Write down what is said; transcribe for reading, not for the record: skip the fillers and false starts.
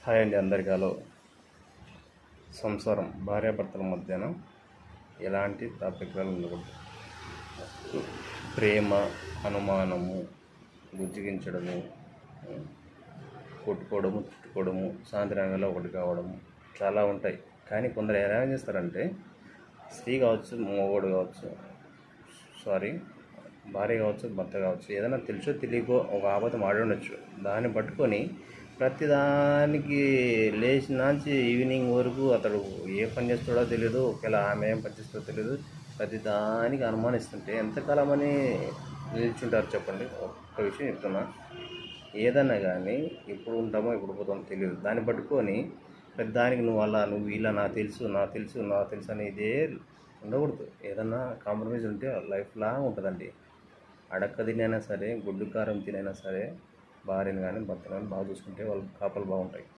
Hi అండి, అందరికీ hello. సంసారం భార్యాభర్తల మధ్యన ఎలాంటి తాపత్రయాలు ఉండకూడదు. ప్రేమ, అనుమానము, బుజ్జగించడము, కొట్టుకోవడము, తిట్టుకోవడము, సాయంత్రం వేళ ఒకటి కావడము చాలా ఉంటాయి. కానీ కొందరు ఎలా చేస్తారంటే, స్త్రీ కావచ్చు, మగవాడు కావచ్చు, సారీ భార్య కావచ్చు, భర్త కావచ్చు, ఏదైనా తెలుసో తెలియకో ఒక అబద్ధం ఆడి ఉండొచ్చు. దాన్ని పట్టుకొని ప్రతిదానికి లేచినాంచి ఈవినింగ్ వరకు అతడు ఏ పని చేస్తాడో తెలియదు, ఒకవేళ ఆమె ఏం పని చేస్తాడో తెలియదు. ప్రతిదానికి అనుమానిస్తుంటే ఎంతకాలం అని నిల్చుంటారు చెప్పండి. ఒక్క విషయం చెప్తున్నా, ఏదన్నా కానీ ఎప్పుడు ఉంటామో ఎప్పుడు పోతామో తెలియదు. దాన్ని పట్టుకొని ప్రతిదానికి నువ్వు ఇలా నాకు తెలుసు అని ఇదే ఉండకూడదు. ఏదన్నా కాంప్రమైజ్ ఉంటే లైఫ్ లాంగ్ ఉంటుందండి. అడక్క తినైనా సరే, గుడ్డు కారం తినైనా సరే, భార్యను కానీ భర్తను కానీ బాగా చూసుకుంటే వాళ్ళ కాపలు బాగుంటాయి.